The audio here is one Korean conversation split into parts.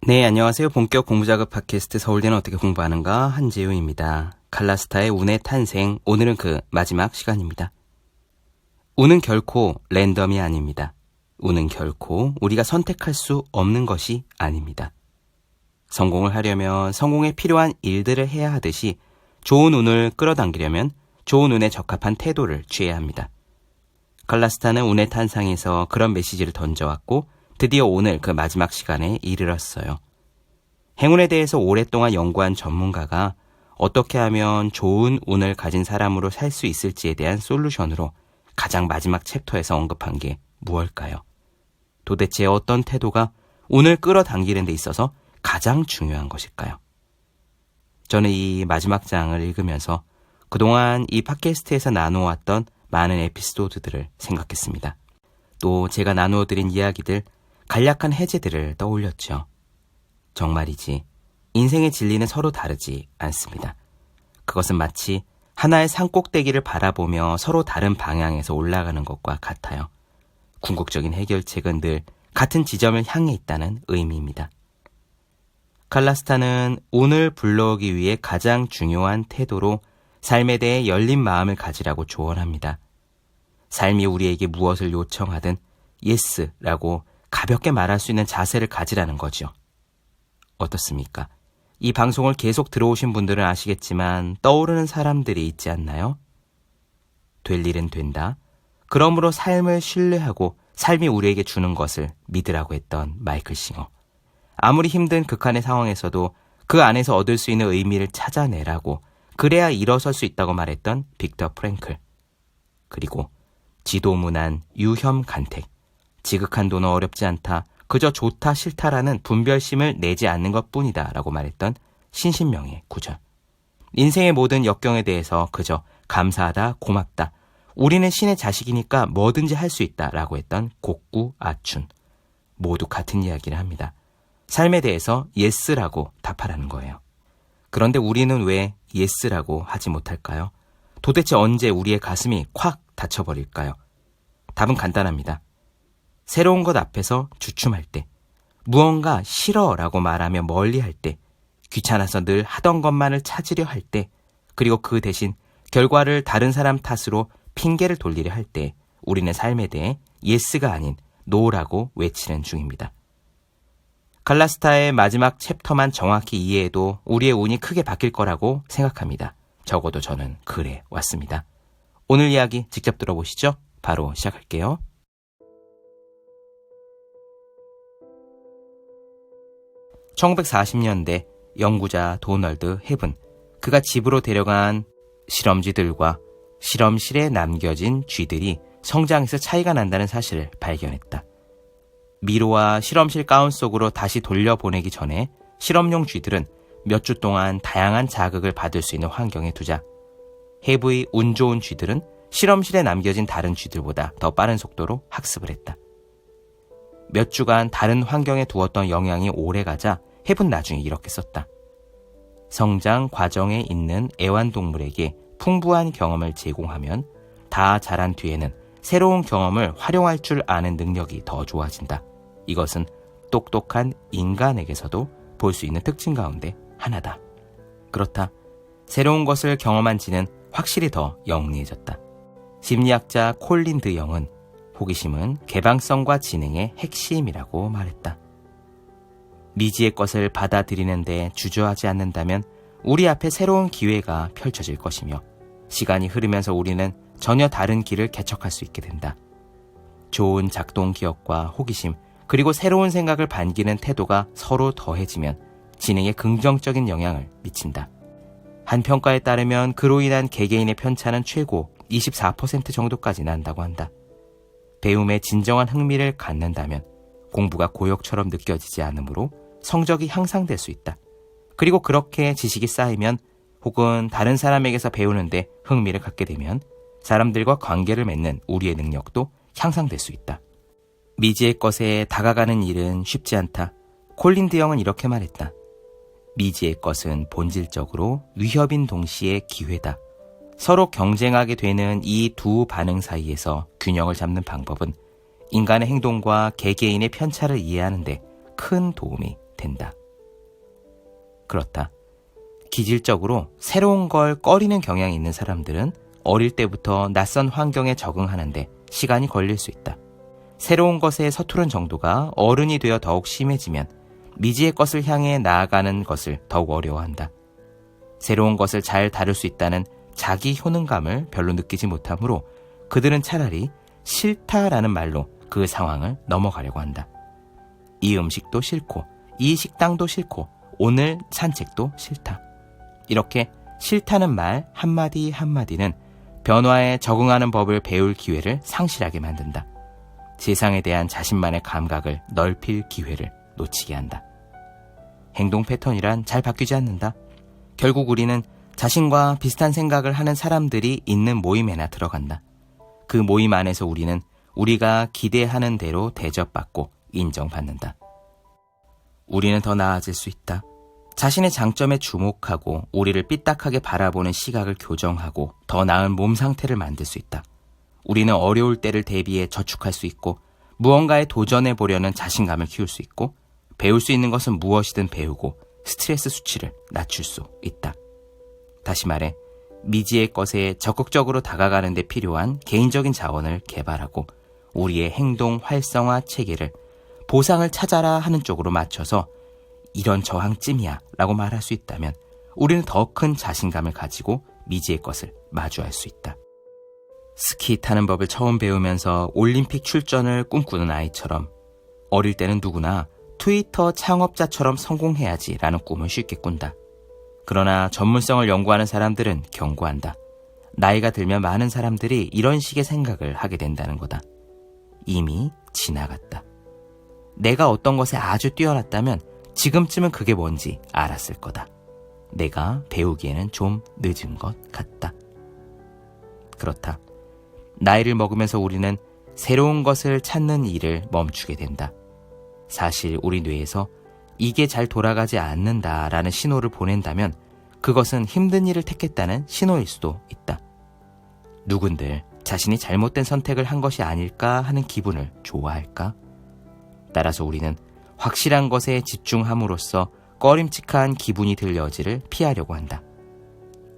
네, 안녕하세요. 본격 공부작업 팟캐스트 서울대는 어떻게 공부하는가 한재우입니다. 칼라스타의 운의 탄생, 오늘은 그 마지막 시간입니다. 운은 결코 랜덤이 아닙니다. 운은 결코 우리가 선택할 수 없는 것이 아닙니다. 성공을 하려면 성공에 필요한 일들을 해야 하듯이 좋은 운을 끌어당기려면 좋은 운에 적합한 태도를 취해야 합니다. 칼라스타는 운의 탄생에서 그런 메시지를 던져왔고 드디어 오늘 그 마지막 시간에 이르렀어요. 행운에 대해서 오랫동안 연구한 전문가가 어떻게 하면 좋은 운을 가진 사람으로 살 수 있을지에 대한 솔루션으로 가장 마지막 챕터에서 언급한 게 무엇일까요? 도대체 어떤 태도가 운을 끌어당기는 데 있어서 가장 중요한 것일까요? 저는 이 마지막 장을 읽으면서 그동안 이 팟캐스트에서 나누어왔던 많은 에피소드들을 생각했습니다. 또 제가 나누어드린 이야기들, 간략한 해제들을 떠올렸죠. 정말이지 인생의 진리는 서로 다르지 않습니다. 그것은 마치 하나의 산꼭대기를 바라보며 서로 다른 방향에서 올라가는 것과 같아요. 궁극적인 해결책은 늘 같은 지점을 향해 있다는 의미입니다. 칼라스타는 운을 불러오기 위해 가장 중요한 태도로 삶에 대해 열린 마음을 가지라고 조언합니다. 삶이 우리에게 무엇을 요청하든 예스라고 가볍게 말할 수 있는 자세를 가지라는 거죠. 어떻습니까? 이 방송을 계속 들어오신 분들은 아시겠지만 떠오르는 사람들이 있지 않나요? 될 일은 된다. 그러므로 삶을 신뢰하고 삶이 우리에게 주는 것을 믿으라고 했던 마이클 싱어. 아무리 힘든 극한의 상황에서도 그 안에서 얻을 수 있는 의미를 찾아내라고, 그래야 일어설 수 있다고 말했던 빅터 프랭클. 그리고 지도문안 유혐간택. 지극한 도는 어렵지 않다. 그저 좋다 싫다라는 분별심을 내지 않는 것뿐이다 라고 말했던 신신명의 구절. 인생의 모든 역경에 대해서 그저 감사하다, 고맙다. 우리는 신의 자식이니까 뭐든지 할 수 있다 라고 했던 곡구 아춘. 모두 같은 이야기를 합니다. 삶에 대해서 예스라고 답하라는 거예요. 그런데 우리는 왜 예스라고 하지 못할까요? 도대체 언제 우리의 가슴이 콱 닫혀버릴까요? 답은 간단합니다. 새로운 것 앞에서 주춤할 때, 무언가 싫어라고 말하며 멀리할 때, 귀찮아서 늘 하던 것만을 찾으려 할 때, 그리고 그 대신 결과를 다른 사람 탓으로 핑계를 돌리려 할 때 우리는 삶에 대해 예스가 아닌 노라고 외치는 중입니다. 칼라스타의 마지막 챕터만 정확히 이해해도 우리의 운이 크게 바뀔 거라고 생각합니다. 적어도 저는 그래 왔습니다. 오늘 이야기 직접 들어보시죠. 바로 시작할게요. (1940년대) 연구자 도널드 헤븐, 그가 집으로 데려간 실험쥐들과 실험실에 남겨진 쥐들이 성장에서 차이가 난다는 사실을 발견했다. 미로와 실험실 가운 속으로 다시 돌려보내기 전에 실험용 쥐들은 몇 주 동안 다양한 자극을 받을 수 있는 환경에 두자. 헤브의 운 좋은 쥐들은 실험실에 남겨진 다른 쥐들보다 더 빠른 속도로 학습을 했다. 몇 주간 다른 환경에 두었던 영향이 오래가자 헤븐 나중에 이렇게 썼다. 성장 과정에 있는 애완동물에게 풍부한 경험을 제공하면 다 자란 뒤에는 새로운 경험을 활용할 줄 아는 능력이 더 좋아진다. 이것은 똑똑한 인간에게서도 볼 수 있는 특징 가운데 하나다. 그렇다. 새로운 것을 경험한 지는 확실히 더 영리해졌다. 심리학자 콜린 드 영은 호기심은 개방성과 지능의 핵심이라고 말했다. 미지의 것을 받아들이는데 주저하지 않는다면 우리 앞에 새로운 기회가 펼쳐질 것이며 시간이 흐르면서 우리는 전혀 다른 길을 개척할 수 있게 된다. 좋은 작동 기억과 호기심, 그리고 새로운 생각을 반기는 태도가 서로 더해지면 지능에 긍정적인 영향을 미친다. 한 평가에 따르면 그로 인한 개개인의 편차는 최고 24% 정도까지 난다고 한다. 배움에 진정한 흥미를 갖는다면 공부가 고역처럼 느껴지지 않으므로 성적이 향상될 수 있다. 그리고 그렇게 지식이 쌓이면 혹은 다른 사람에게서 배우는데 흥미를 갖게 되면 사람들과 관계를 맺는 우리의 능력도 향상될 수 있다. 미지의 것에 다가가는 일은 쉽지 않다. 콜린 드 영은 이렇게 말했다. 미지의 것은 본질적으로 위협인 동시에 기회다. 서로 경쟁하게 되는 이 두 반응 사이에서 균형을 잡는 방법은 인간의 행동과 개개인의 편차를 이해하는 데 큰 도움이 된다. 그렇다. 기질적으로 새로운 걸 꺼리는 경향이 있는 사람들은 어릴 때부터 낯선 환경에 적응하는데 시간이 걸릴 수 있다. 새로운 것에 서투른 정도가 어른이 되어 더욱 심해지면 미지의 것을 향해 나아가는 것을 더욱 어려워한다. 새로운 것을 잘 다룰 수 있다는 자기 효능감을 별로 느끼지 못하므로 그들은 차라리 싫다라는 말로 그 상황을 넘어가려고 한다. 이 음식도 싫고 이 식당도 싫고 오늘 산책도 싫다. 이렇게 싫다는 말 한마디 한마디는 변화에 적응하는 법을 배울 기회를 상실하게 만든다. 세상에 대한 자신만의 감각을 넓힐 기회를 놓치게 한다. 행동 패턴이란 잘 바뀌지 않는다. 결국 우리는 자신과 비슷한 생각을 하는 사람들이 있는 모임에나 들어간다. 그 모임 안에서 우리는 우리가 기대하는 대로 대접받고 인정받는다. 우리는 더 나아질 수 있다. 자신의 장점에 주목하고 우리를 삐딱하게 바라보는 시각을 교정하고 더 나은 몸 상태를 만들 수 있다. 우리는 어려울 때를 대비해 저축할 수 있고 무언가에 도전해 보려는 자신감을 키울 수 있고 배울 수 있는 것은 무엇이든 배우고 스트레스 수치를 낮출 수 있다. 다시 말해 미지의 것에 적극적으로 다가가는 데 필요한 개인적인 자원을 개발하고 우리의 행동 활성화 체계를 보상을 찾아라 하는 쪽으로 맞춰서 이런 저항쯤이야 라고 말할 수 있다면 우리는 더 큰 자신감을 가지고 미지의 것을 마주할 수 있다. 스키 타는 법을 처음 배우면서 올림픽 출전을 꿈꾸는 아이처럼 어릴 때는 누구나 트위터 창업자처럼 성공해야지 라는 꿈을 쉽게 꾼다. 그러나 전문성을 연구하는 사람들은 경고한다. 나이가 들면 많은 사람들이 이런 식의 생각을 하게 된다는 거다. 이미 지나갔다. 내가 어떤 것에 아주 뛰어났다면 지금쯤은 그게 뭔지 알았을 거다. 내가 배우기에는 좀 늦은 것 같다. 그렇다. 나이를 먹으면서 우리는 새로운 것을 찾는 일을 멈추게 된다. 사실 우리 뇌에서 이게 잘 돌아가지 않는다라는 신호를 보낸다면 그것은 힘든 일을 택했다는 신호일 수도 있다. 누군들 자신이 잘못된 선택을 한 것이 아닐까 하는 기분을 좋아할까? 따라서 우리는 확실한 것에 집중함으로써 꺼림칙한 기분이 들 여지를 피하려고 한다.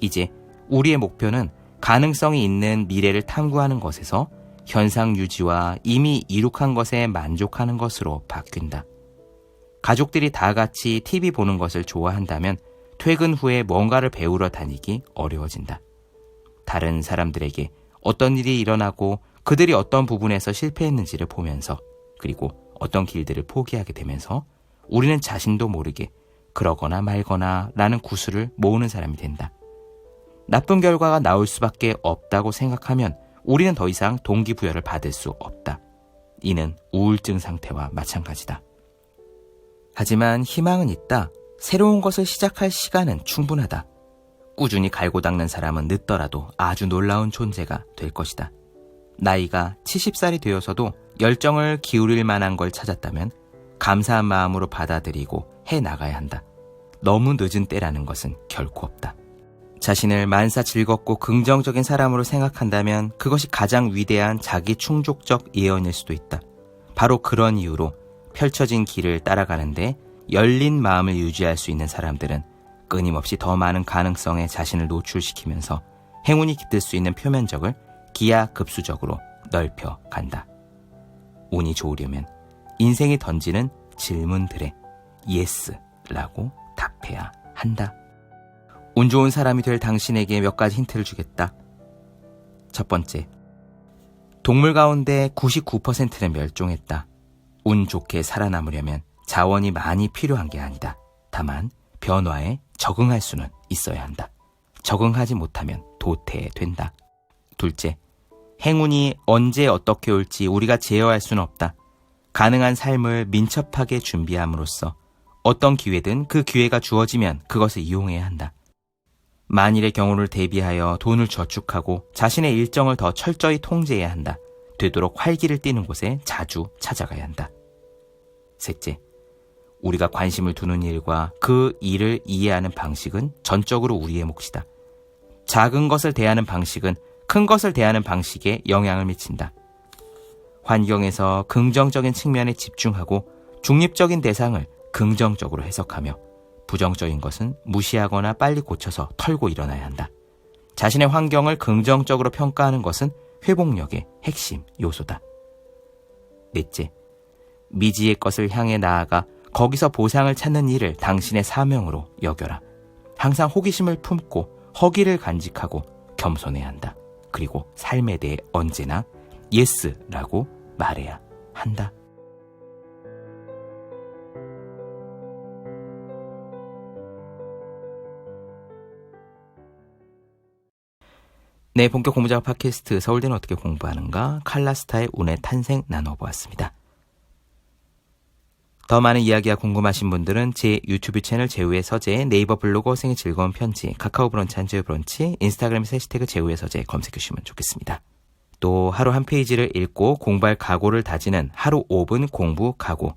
이제 우리의 목표는 가능성이 있는 미래를 탐구하는 것에서 현상 유지와 이미 이룩한 것에 만족하는 것으로 바뀐다. 가족들이 다 같이 TV 보는 것을 좋아한다면 퇴근 후에 뭔가를 배우러 다니기 어려워진다. 다른 사람들에게 어떤 일이 일어나고 그들이 어떤 부분에서 실패했는지를 보면서 그리고 어떤 길들을 포기하게 되면서 우리는 자신도 모르게 그러거나 말거나 라는 구슬을 모으는 사람이 된다. 나쁜 결과가 나올 수밖에 없다고 생각하면 우리는 더 이상 동기부여를 받을 수 없다. 이는 우울증 상태와 마찬가지다. 하지만 희망은 있다. 새로운 것을 시작할 시간은 충분하다. 꾸준히 갈고 닦는 사람은 늦더라도 아주 놀라운 존재가 될 것이다. 나이가 70살이 되어서도 열정을 기울일 만한 걸 찾았다면 감사한 마음으로 받아들이고 해나가야 한다. 너무 늦은 때라는 것은 결코 없다. 자신을 만사 즐겁고 긍정적인 사람으로 생각한다면 그것이 가장 위대한 자기 충족적 예언일 수도 있다. 바로 그런 이유로 펼쳐진 길을 따라가는데 열린 마음을 유지할 수 있는 사람들은 끊임없이 더 많은 가능성에 자신을 노출시키면서 행운이 깃들 수 있는 표면적을 기하급수적으로 넓혀 간다. 운이 좋으려면 인생이 던지는 질문들에 예스라고 답해야 한다. 운 좋은 사람이 될 당신에게 몇 가지 힌트를 주겠다. 첫 번째, 동물 가운데 99%는 멸종했다. 운 좋게 살아남으려면 자원이 많이 필요한 게 아니다. 다만 변화에 적응할 수는 있어야 한다. 적응하지 못하면 도태된다. 둘째, 행운이 언제 어떻게 올지 우리가 제어할 수는 없다. 가능한 삶을 민첩하게 준비함으로써 어떤 기회든 그 기회가 주어지면 그것을 이용해야 한다. 만일의 경우를 대비하여 돈을 저축하고 자신의 일정을 더 철저히 통제해야 한다. 되도록 활기를 띠는 곳에 자주 찾아가야 한다. 셋째, 우리가 관심을 두는 일과 그 일을 이해하는 방식은 전적으로 우리의 몫이다. 작은 것을 대하는 방식은 큰 것을 대하는 방식에 영향을 미친다. 환경에서 긍정적인 측면에 집중하고 중립적인 대상을 긍정적으로 해석하며 부정적인 것은 무시하거나 빨리 고쳐서 털고 일어나야 한다. 자신의 환경을 긍정적으로 평가하는 것은 회복력의 핵심 요소다. 넷째, 미지의 것을 향해 나아가 거기서 보상을 찾는 일을 당신의 사명으로 여겨라. 항상 호기심을 품고 허기를 간직하고 겸손해야 한다. 그리고 삶에 대해 언제나 예스라고 말해야 한다. 네, 본격 공부작업 팟캐스트 서울대는 어떻게 공부하는가? 칼라스타의 운의 탄생 나눠보았습니다. 더 많은 이야기가 궁금하신 분들은 제 유튜브 채널 제우의 서재, 네이버 블로그 생의 즐거운 편지, 카카오 브런치 한주의 브런치, 인스타그램에서 해시태그 제우의 서재 검색해 주시면 좋겠습니다. 또 하루 한 페이지를 읽고 공부할 각오를 다지는 하루 5분 공부 각오.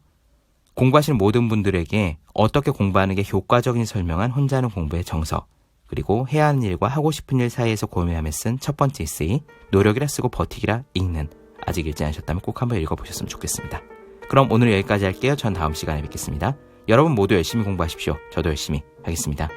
공부하시는 모든 분들에게 어떻게 공부하는 게 효과적인지 설명한 혼자 하는 공부의 정석. 그리고 해야 하는 일과 하고 싶은 일 사이에서 고민하며 쓴 첫 번째 에세이, 노력이라 쓰고 버티기라 읽는. 아직 읽지 않으셨다면 꼭 한번 읽어보셨으면 좋겠습니다. 그럼 오늘 여기까지 할게요. 전 다음 시간에 뵙겠습니다. 여러분 모두 열심히 공부하십시오. 저도 열심히 하겠습니다.